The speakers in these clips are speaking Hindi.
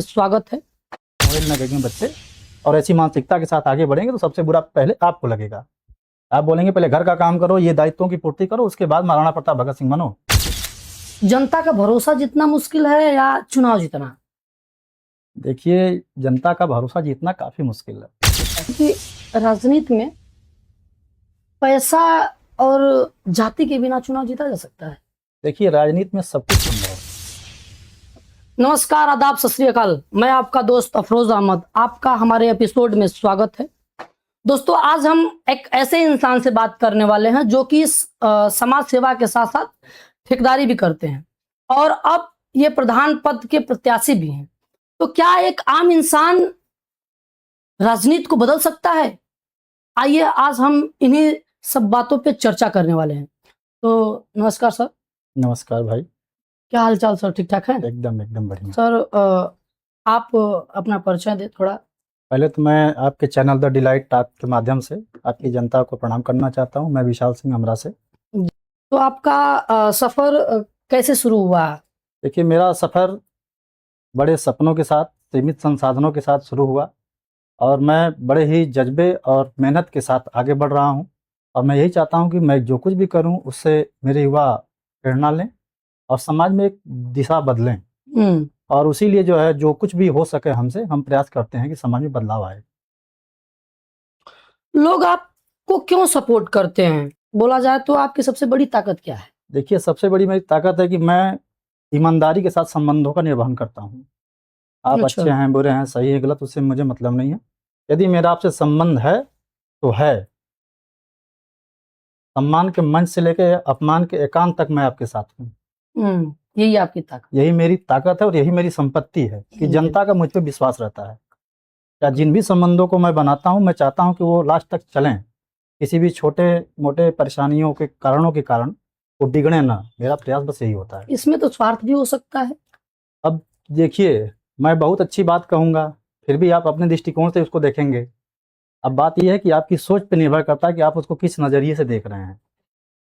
स्वागत है। लगेंगे बच्चे और ऐसी मानसिकता के साथ आगे बढ़ेंगे तो सबसे बुरा पहले आपको लगेगा। आप बोलेंगे पहले घर का काम करो, ये दायित्वों की पूर्ति करो, उसके बाद महाराणा प्रताप भगत सिंह बनो। जनता का भरोसा जितना मुश्किल है या चुनाव जीतना? देखिए, जनता का भरोसा जीतना काफी मुश्किल है क्योंकि राजनीति में पैसा और जाति के बिना चुनाव जीता जा सकता है। देखिए, राजनीति में सब कुछ संभव है। नमस्कार, आदाब, सत श्री अकाल। मैं आपका दोस्त अफरोज अहमद, आपका हमारे एपिसोड में स्वागत है। दोस्तों, आज हम एक ऐसे इंसान से बात करने वाले हैं जो कि समाज सेवा के साथ साथ ठेकेदारी भी करते हैं और अब ये प्रधान पद के प्रत्याशी भी हैं। तो क्या एक आम इंसान राजनीति को बदल सकता है? आइए आज हम इन्हीं सब बातों पे चर्चा करने वाले हैं। तो नमस्कार सर। नमस्कार भाई। क्या हाल चाल सर? ठीक ठाक है? एकदम बढ़िया सर, आप अपना परिचय दे थोड़ा। पहले तो मैं आपके चैनल द डिलाइट टॉक के माध्यम से आपकी जनता को प्रणाम करना चाहता हूं। मैं विशाल सिंह अमरा से। तो आपका सफर कैसे शुरू हुआ? देखिए, मेरा सफर बड़े सपनों के साथ, सीमित संसाधनों के साथ शुरू हुआ और मैं बड़े ही जज्बे और मेहनत के साथ आगे बढ़ रहा हूं। और मैं यही चाहता हूं कि मैं जो कुछ भी करूं उससे मेरे युवा प्रेरणा लें और समाज में एक दिशा बदलें। और उसी लिए जो है, जो कुछ भी हो सके हमसे, हम प्रयास करते हैं कि समाज में बदलाव आए। लोग आपको क्यों सपोर्ट करते हैं? बोला जाए तो आपकी सबसे बड़ी ताकत क्या है? देखिए, सबसे बड़ी मेरी ताकत है कि मैं ईमानदारी के साथ संबंधों का निर्वहन करता हूँ। आप अच्छा। अच्छे हैं, बुरे हैं, सही है, गलत, उससे मुझे मतलब नहीं है। यदि मेरा आपसे संबंध है तो है। सम्मान के मंच से लेकर अपमान के एकांत तक मैं आपके साथ हूँ। यही आपकी ताकत? यही मेरी ताकत है और यही मेरी संपत्ति है कि जनता का मुझ पर विश्वास रहता है। या जिन भी संबंधों को मैं बनाता हूँ, मैं चाहता हूँ कि वो लास्ट तक चलें। किसी भी छोटे मोटे परेशानियों के कारणों के कारण वो बिगड़े ना। मेरा प्रयास बस यही होता है। इसमें तो स्वार्थ भी हो सकता है। अब देखिए, मैं बहुत अच्छी बात कहूँगा, फिर भी आप अपने दृष्टिकोण से उसको देखेंगे। अब बात यह है कि आपकी सोच पर निर्भर करता है कि आप उसको किस नज़रिए से देख रहे हैं।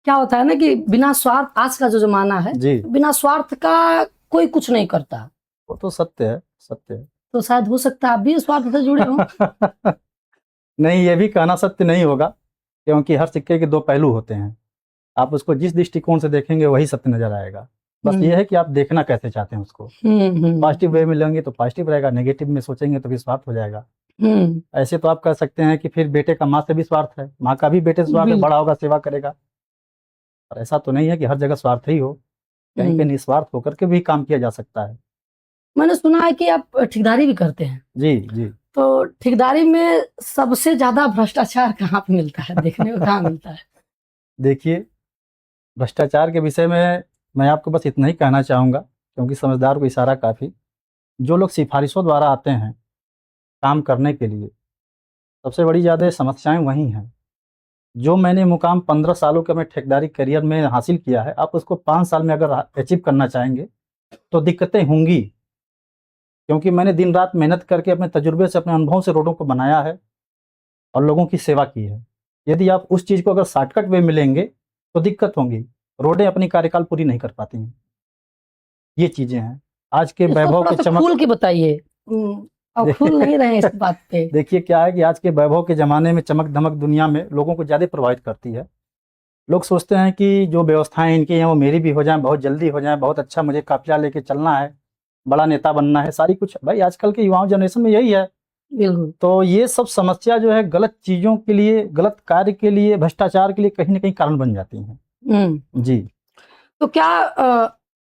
क्या होता है ना कि बिना स्वार्थ, आज का जो जमाना है जी, बिना स्वार्थ का कोई कुछ नहीं करता। वो तो सत्य है, सत्य है। तो शायद हो सकता है आप भी स्वार्थ से जुड़े हो। नहीं, ये भी कहना सत्य नहीं होगा, क्योंकि हर सिक्के के दो पहलू होते हैं। आप उसको जिस दृष्टिकोण से देखेंगे वही सत्य नजर आएगा। बस ये है कि आप देखना कैसे चाहते हैं उसको। पॉजिटिव वे में लेंगे तो पॉजिटिव रहेगा, नेगेटिव में सोचेंगे तो भी स्वार्थ हो जाएगा। ऐसे तो आप कह सकते हैं कि फिर बेटे का माँ से भी स्वार्थ है, माँ का भी बेटे से स्वार्थ है, बड़ा होगा सेवा करेगा। और ऐसा तो नहीं है कि हर जगह स्वार्थ ही हो, कहीं पे निस्वार्थ होकर के भी काम किया जा सकता है। मैंने सुना है कि आप ठेकेदारी भी करते हैं। जी जी। तो ठेकेदारी में सबसे ज्यादा भ्रष्टाचार कहाँ पे मिलता है, देखने को कहाँ मिलता है? देखिए, भ्रष्टाचार के विषय में मैं आपको बस इतना ही कहना चाहूँगा, क्योंकि समझदार को इशारा काफ़ी। जो लोग सिफारिशों द्वारा आते हैं काम करने के लिए, सबसे बड़ी ज़्यादा समस्याएं वही हैं। जो मैंने मुकाम 15 सालों के मैं ठेकेदारी करियर में हासिल किया है, आप उसको 5 साल में अगर अचीव करना चाहेंगे तो दिक्कतें होंगी। क्योंकि मैंने दिन रात मेहनत करके अपने तजुर्बे से, अपने अनुभव से रोडों को बनाया है और लोगों की सेवा की है। यदि आप उस चीज़ को अगर शॉर्टकट वे मिलेंगे तो दिक्कत होंगी। रोडें अपनी कार्यकाल पूरी नहीं कर पाती हैं। ये चीज़ें हैं आज के वैभव के चमक। खुल के बताइए, अब खुल नहीं रहे इस बात पे। देखिए, क्या है कि आज के वैभव के ज़माने में चमक धमक दुनिया में लोगों को ज़्यादा प्रभावित करती है। लोग सोचते हैं कि जो व्यवस्थाएं इनकी हैं वो मेरी भी हो जाएं, बहुत जल्दी हो जाएं, बहुत अच्छा, मुझे काफिला लेके चलना है, बड़ा नेता बनना है, सारी कुछ। भाई, आजकल के युवाओं जनरेशन में यही है। बिल्कुल। तो ये सब समस्या जो है गलत चीज़ों के लिए, गलत कार्य के लिए, भ्रष्टाचार के लिए कहीं ना कहीं कारण बन जाती हैं। जी। तो क्या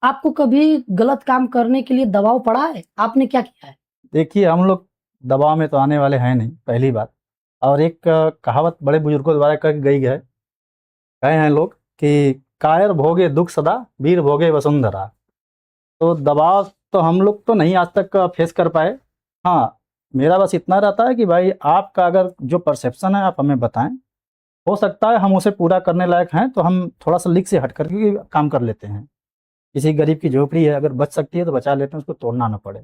आपको कभी गलत काम करने के लिए दबाव पड़ा है? आपने क्या किया है? देखिए, हम लोग दबाव में तो आने वाले हैं नहीं, पहली बात। और एक कहावत बड़े बुजुर्गों द्वारा कही गई है, कहे हैं लोग कि कायर भोगे दुख सदा, वीर भोगे वसुंधरा। तो दबाव तो हम लोग तो नहीं आज तक फेस कर पाए। हाँ, मेरा बस इतना रहता है कि भाई, आपका अगर जो परसेप्शन है आप हमें बताएं। हो सकता है हम उसे पूरा करने लायक हैं तो हम थोड़ा सा लीक से हट करके काम कर लेते हैं। किसी गरीब की झोपड़ी है, अगर बच सकती है तो बचा लेते हैं, उसको तोड़ना ना पड़े।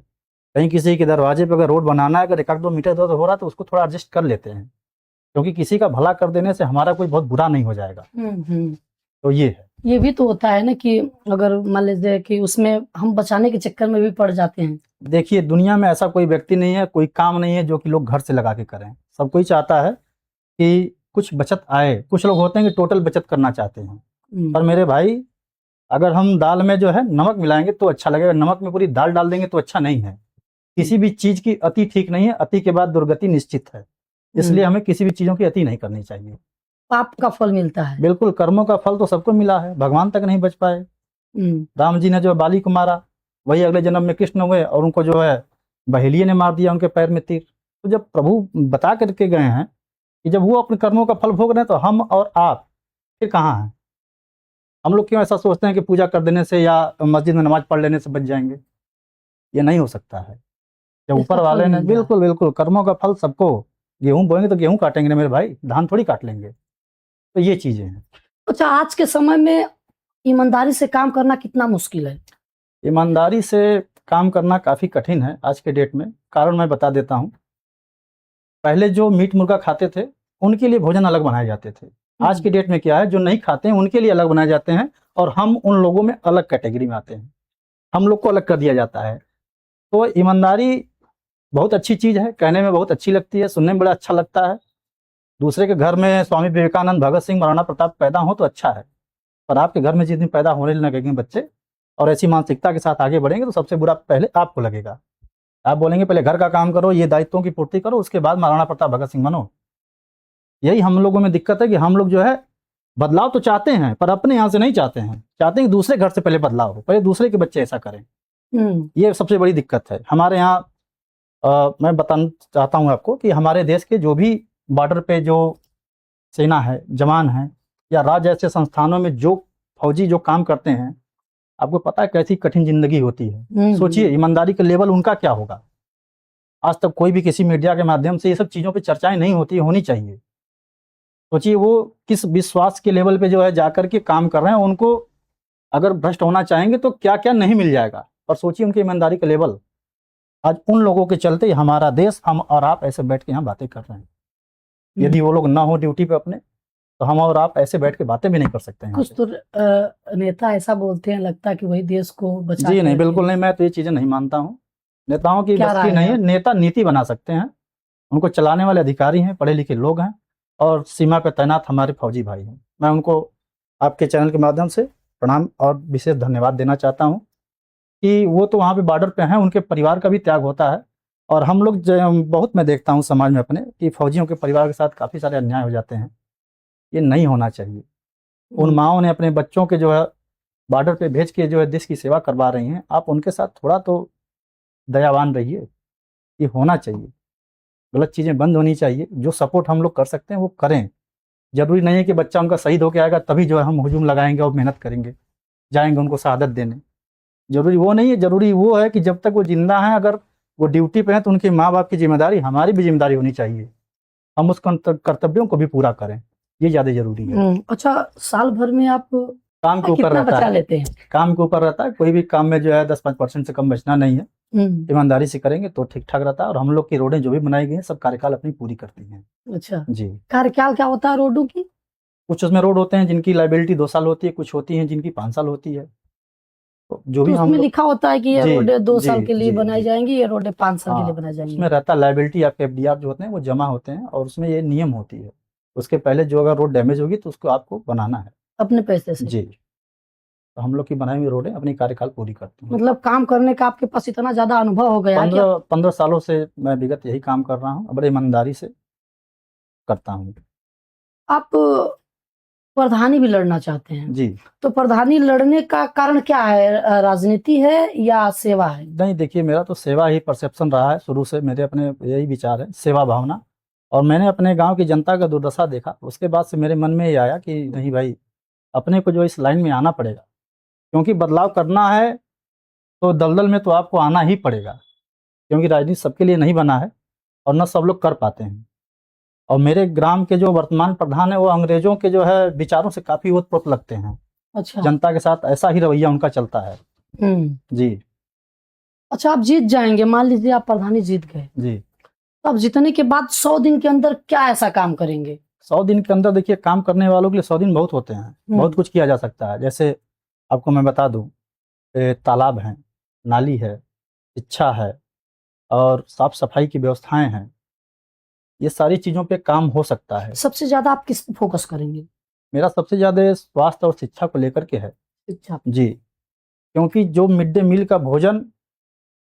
कहीं किसी के दरवाजे पर अगर रोड बनाना है, अगर 1-2 मीटर इधर हो रहा है तो उसको थोड़ा एडजस्ट कर लेते हैं, क्योंकि किसी का भला कर देने से हमारा कोई बहुत बुरा नहीं हो जाएगा। तो ये है। ये भी तो होता है ना कि अगर मान लीजिए कि उसमें हम बचाने के चक्कर में भी पड़ जाते हैं। देखिए, दुनिया में ऐसा कोई व्यक्ति नहीं है, कोई काम नहीं है जो कि लोग घर से लगा के करें। सब कोई चाहता है कि कुछ बचत आए। कुछ लोग होते हैं कि टोटल बचत करना चाहते हैं। पर मेरे भाई, अगर हम दाल में जो है नमक मिलाएंगे तो अच्छा लगेगा, नमक में पूरी दाल डाल देंगे तो अच्छा नहीं है। किसी भी चीज की अति ठीक नहीं है, अति के बाद दुर्गति निश्चित है। इसलिए हमें किसी भी चीजों की अति नहीं करनी चाहिए। पाप का फल मिलता है। बिल्कुल, कर्मों का फल तो सबको मिला है, भगवान तक नहीं बच पाए। राम जी ने जो बाली को मारा, वही अगले जन्म में कृष्ण हुए और उनको जो है बहेलिये ने मार दिया, उनके पैर में तीर। तो जब प्रभु बता करके गए हैं कि जब वो अपने कर्मों का फल भोग रहे हैं तो हम और आप फिर कहाँ हैं? हम लोग क्यों ऐसा सोचते हैं कि पूजा कर देने से या मस्जिद में नमाज पढ़ लेने से बच जाएंगे? ये नहीं हो सकता है। जब ऊपर वाले ने बिल्कुल बिल्कुल कर्मों का फल सबको, गेहूं बोएंगे तो गेहूं काटेंगे ना मेरे भाई, धान थोड़ी काट लेंगे। तो ये चीजें हैं। अच्छा, आज के समय में ईमानदारी से काम करना कितना मुश्किल है? ईमानदारी से काम करना काफी कठिन है आज के डेट में। कारण मैं बता देता हूँ। पहले जो मीट मुर्गा खाते थे उनके लिए भोजन अलग बनाए जाते थे। आज के डेट में क्या है, जो नहीं खाते हैं उनके लिए अलग बनाए जाते हैं और हम उन लोगों में अलग कैटेगरी में आते हैं। हम लोग को अलग कर दिया जाता है। तो ईमानदारी बहुत अच्छी चीज है, कहने में बहुत अच्छी लगती है, सुनने में बड़ा अच्छा लगता है। दूसरे के घर में स्वामी विवेकानंद, भगत सिंह, महाराणा प्रताप पैदा हो तो अच्छा है, पर आपके घर में जिस दिन पैदा होने लगेंगे बच्चे और ऐसी मानसिकता के साथ आगे बढ़ेंगे तो सबसे बुरा पहले आपको लगेगा। आप बोलेंगे पहले घर का काम करो, ये दायित्वों की पूर्ति करो, उसके बाद महाराणा प्रताप, भगत सिंह बनो। यही हम लोगों में दिक्कत है कि हम लोग जो है बदलाव तो चाहते हैं पर अपने यहाँ से नहीं चाहते हैं। चाहते हैं कि दूसरे घर से पहले बदलाव हो, पहले दूसरे के बच्चे ऐसा करें। ये सबसे बड़ी दिक्कत है हमारे यहाँ। मैं बताना चाहता हूँ आपको कि हमारे देश के जो भी बॉर्डर पे जो सेना है, जवान है, या राज्य ऐसे संस्थानों में जो फौजी जो काम करते हैं, आपको पता है कैसी कठिन जिंदगी होती है। सोचिए ईमानदारी का लेवल उनका क्या होगा। आज तक कोई भी किसी मीडिया के माध्यम से ये सब चीज़ों पे चर्चाएं नहीं होती, होनी चाहिए। सोचिए वो किस विश्वास के लेवल पे जो है जाकर के काम कर रहे हैं। उनको अगर भ्रष्ट होना चाहेंगे तो क्या क्या नहीं मिल जाएगा। पर सोचिए उनकी ईमानदारी का लेवल। आज उन लोगों के चलते हमारा देश, हम और आप ऐसे बैठ के यहाँ बातें कर रहे हैं। यदि वो लोग ना हो ड्यूटी पे अपने, तो हम और आप ऐसे बैठ के बातें भी नहीं कर सकते हैं। कुछ तो नेता ऐसा बोलते हैं, लगता है कि वही देश को बचा। जी नहीं, बिल्कुल नहीं, मैं तो ये चीजें नहीं मानता हूँ। नेताओं की बस की नहीं है। नेता नीति बना सकते हैं, उनको चलाने वाले अधिकारी हैं, पढ़े लिखे लोग हैं और सीमा पर तैनात हमारे फौजी भाई हैं। मैं उनको आपके चैनल के माध्यम से प्रणाम और विशेष धन्यवाद देना चाहता हूँ कि वो तो वहाँ पे बॉर्डर पे हैं, उनके परिवार का भी त्याग होता है। और हम लोग बहुत, मैं देखता हूँ समाज में अपने कि फौजियों के परिवार के साथ काफ़ी सारे अन्याय हो जाते हैं। ये नहीं होना चाहिए। उन माओं ने अपने बच्चों के जो है बॉर्डर पे भेज के जो है देश की सेवा करवा रही हैं, आप उनके साथ थोड़ा तो दयावान रहिए। ये होना चाहिए, गलत चीज़ें बंद होनी चाहिए। जो सपोर्ट हम लोग कर सकते हैं वो करें। जरूरी नहीं है कि बच्चा उनका शहीद होकर आएगा तभी जो है हम हुजूम लगाएंगे और मेहनत करेंगे, जाएंगे उनको शहादत देने। जरूरी वो नहीं है। जरूरी वो है कि जब तक वो जिंदा हैं, अगर वो ड्यूटी पे हैं तो उनके माँ बाप की जिम्मेदारी, हमारी भी जिम्मेदारी होनी चाहिए। हम उस कर्तव्यों को भी पूरा करें, ये ज्यादा जरूरी है। अच्छा, साल भर में आप काम के ऊपर रहता बचा है, लेते हैं? काम के ऊपर रहता है। कोई भी काम में जो है 10-5% से कम बचना नहीं है। ईमानदारी से करेंगे तो ठीक ठाक रहता है। और हम लोग की रोडें जो भी बनाई गई हैं सब कार्यकाल अपनी पूरी करती हैं। अच्छा जी। कार्यकाल क्या होता है रोडों की? कुछ उसमें रोड होते हैं जिनकी लाइबिलिटी 2 साल होती है, कुछ होती हैं जिनकी 5 साल होती है। तो जो भी तो उसमें लिखा होता है कि ये रोडें 2 साल के लिए बनाई जाएंगी, ये रोडें 5 साल के लिए बनाई जाएंगी। उसमें रहता लाइबिलिटी, आपके एफडीआर जो होते हैं वो जमा होते हैं और उसमें ये नियम होती है। उसके पहले जो अगर रोड डैमेज होगी तो उसको आपको बनाना है अपने पैसे से। जी। तो हम लोग की बनाई हुई रोडें अपनी कार्यकाल पूरी करती हैं। मतलब काम करने का आपके पास इतना ज्यादा अनुभव हो गया? 15 सालों से मैं विगत यही काम कर रहा हूँ, बड़े ईमानदारी से करता हूँ। आप प्रधानी भी लड़ना चाहते हैं जी। तो प्रधानी लड़ने का कारण क्या है? राजनीति है या सेवा है? नहीं, देखिए मेरा तो सेवा ही परसेप्शन रहा है शुरू से। मेरे अपने यही विचार है, सेवा भावना। और मैंने अपने गांव की जनता का दुर्दशा देखा, उसके बाद से मेरे मन में ये आया कि नहीं भाई, अपने को जो इस लाइन में आना पड़ेगा, क्योंकि बदलाव करना है तो दलदल में तो आपको आना ही पड़ेगा। क्योंकि राजनीति सबके लिए नहीं बना है और न सब लोग कर पाते हैं। और मेरे ग्राम के जो वर्तमान प्रधान है वो अंग्रेजों के जो है विचारों से काफी ओतप्रोत लगते हैं। अच्छा। जनता के साथ ऐसा ही रवैया उनका चलता है। जी। अच्छा, आप जीत जाएंगे, मान लीजिए आप प्रधानी जीत गए जी। तो आप जीतने के बाद 100 दिन के अंदर क्या ऐसा काम करेंगे? 100 दिन के अंदर देखिए काम करने वालों के लिए 100 दिन बहुत होते हैं, बहुत कुछ किया जा सकता है। जैसे आपको मैं बता दूं, तालाब हैं, नाली है, शिक्षा है और साफ सफाई की व्यवस्थाएं हैं, ये सारी चीज़ों पे काम हो सकता है। सबसे ज्यादा आप किस पे फोकस करेंगे? मेरा सबसे ज़्यादा स्वास्थ्य और शिक्षा को लेकर के है शिक्षा। जी, क्योंकि जो मिड डे मील का भोजन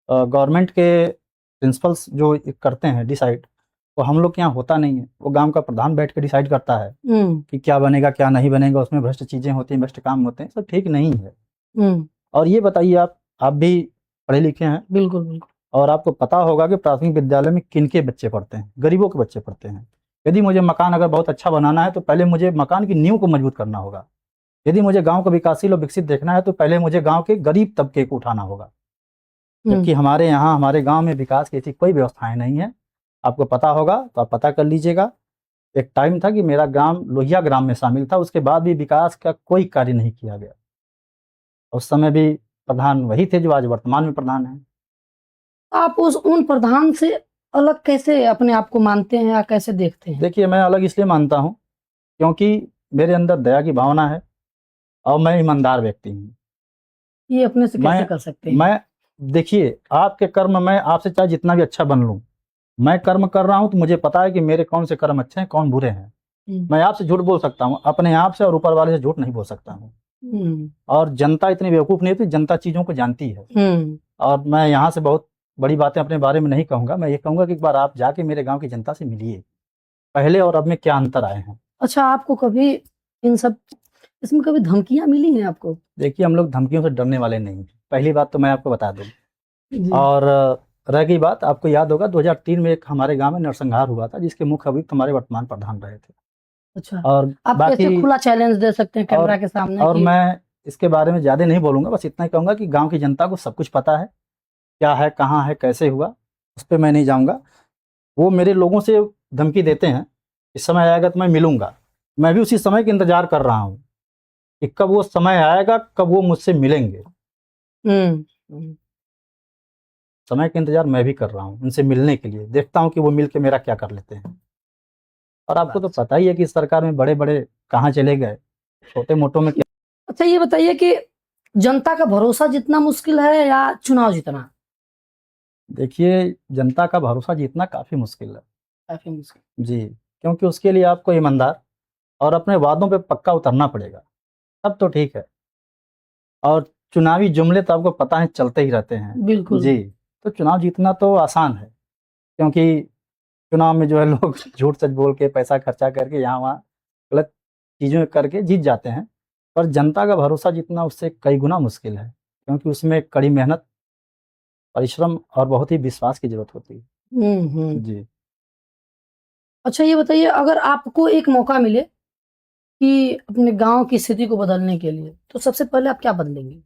गवर्नमेंट के प्रिंसिपल्स जो करते हैं डिसाइड, वो हम लोग के यहाँ होता नहीं है। वो गांव का प्रधान बैठ के डिसाइड करता है कि क्या बनेगा क्या नहीं बनेगा, उसमें भ्रष्ट चीज़ें होती हैं, भ्रष्ट काम होते हैं, सब ठीक नहीं है। और ये बताइए, आप भी पढ़े लिखे हैं, बिल्कुल बिल्कुल, और आपको पता होगा कि प्राथमिक विद्यालय में किन के बच्चे पढ़ते हैं, गरीबों के बच्चे पढ़ते हैं। यदि मुझे मकान अगर बहुत अच्छा बनाना है तो पहले मुझे मकान की नींव को मजबूत करना होगा। यदि मुझे गांव को विकासशील और विकसित देखना है तो पहले मुझे गांव के गरीब तबके को उठाना होगा, जबकि हमारे यहाँ हमारे गांव में विकास की ऐसी कोई व्यवस्थाएं नहीं है। आपको पता होगा तो आप पता कर लीजिएगा। एक टाइम था कि मेरा ग्राम लोहिया ग्राम में शामिल था, उसके बाद भी विकास का कोई कार्य नहीं किया गया। उस समय भी प्रधान वही थे जो आज वर्तमान में प्रधान हैं। आप उन प्रधान से अलग कैसे अपने आप को मानते हैं या कैसे देखते हैं? देखिए, मैं अलग इसलिए मानता हूँ क्योंकि मेरे अंदर दया की भावना है और मैं ईमानदार व्यक्ति हूँ। ये अपने से कैसे कर सकते हैं? मैं देखिए, आपके कर्म, मैं आपसे चाहे जितना भी अच्छा बन लूं, मैं कर्म कर रहा हूं तो मुझे पता है कि मेरे कौन से कर्म अच्छे हैं कौन बुरे हैं। मैं आपसे झूठ बोल सकता हूं, अपने आप से और ऊपर वाले से झूठ नहीं बोल सकता हूं। और जनता इतनी बेवकूफ नहीं होती, जनता चीजों को जानती है। और मैं यहाँ से बहुत बड़ी बातें अपने बारे में नहीं कहूंगा, मैं ये कहूंगा कि एक बार आप जाके मेरे गाँव की जनता से मिलिए, पहले और अब में क्या अंतर आए हैं। अच्छा, आपको कभी इसमें कभी धमकियां मिली हैं आपको? देखिए, हम लोग धमकियों से डरने वाले नहीं हैं, पहली बात तो मैं आपको बता दूं। और रह गई बात, आपको याद होगा 2003 में एक हमारे गांव में नरसंहार हुआ था जिसके मुख्य अभियुक्त हमारे वर्तमान प्रधान रहे थे। अच्छा, और आप कैसे खुला चैलेंज दे सकते हैं कैमरा के सामने? और मैं इसके बारे में ज्यादा नहीं बोलूंगा, बस इतना ही कहूंगा कि गांव की जनता को सब कुछ पता है, क्या है, कहाँ है, कैसे हुआ, उस पर मैं नहीं जाऊंगा। वो मेरे लोगों से धमकी देते हैं, इस समय आएगा तो मैं मिलूंगा। मैं भी उसी समय का इंतजार कर रहा हूँ कि कब वो समय आएगा, कब वो मुझसे मिलेंगे। समय का इंतजार मैं भी कर रहा हूँ उनसे मिलने के लिए, देखता हूँ कि वो मिल के मेरा क्या कर लेते हैं। और आपको तो पता ही है कि इस सरकार में बड़े बड़े कहाँ चले गए, छोटे मोटों में क्या। अच्छा, ये बताइए कि जनता का भरोसा जितना मुश्किल है या चुनाव जीतना? देखिए, जनता का भरोसा जीतना काफी मुश्किल है। काफी मुश्किल जी, क्योंकि उसके लिए आपको ईमानदार और अपने वादों पे पक्का उतरना पड़ेगा, तब तो ठीक है। और चुनावी जुमले तो आपको पता है चलते ही रहते हैं। बिल्कुल जी, तो चुनाव जीतना तो आसान है, क्योंकि चुनाव में जो है लोग झूठ सच बोल के पैसा खर्चा करके यहाँ वहाँ गलत चीज़ें करके जीत जाते हैं। पर जनता का भरोसा जीतना उससे कई गुना मुश्किल है, क्योंकि उसमें कड़ी मेहनत, परिश्रम और बहुत ही विश्वास की जरूरत होती है। जी, अच्छा, ये बताइए, अगर आपको एक मौका मिले कि अपने गांव की स्थिति को बदलने के लिए, तो सबसे पहले आप क्या बदलेंगे?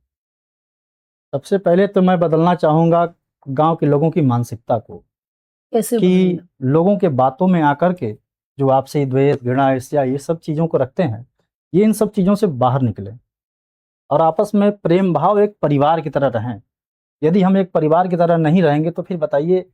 सबसे पहले तो मैं बदलना चाहूँगा गांव के लोगों की मानसिकता को, कैसे कि बदलेंगे? लोगों के बातों में आकर के जो आपसी द्वेष, घृणा, ईर्ष्या, ये सब चीज़ों को रखते हैं, ये इन सब चीज़ों से बाहर निकले और आपस में प्रेम भाव एक परिवार की तरह रहें। यदि हम एक परिवार की तरह नहीं रहेंगे तो फिर बताइए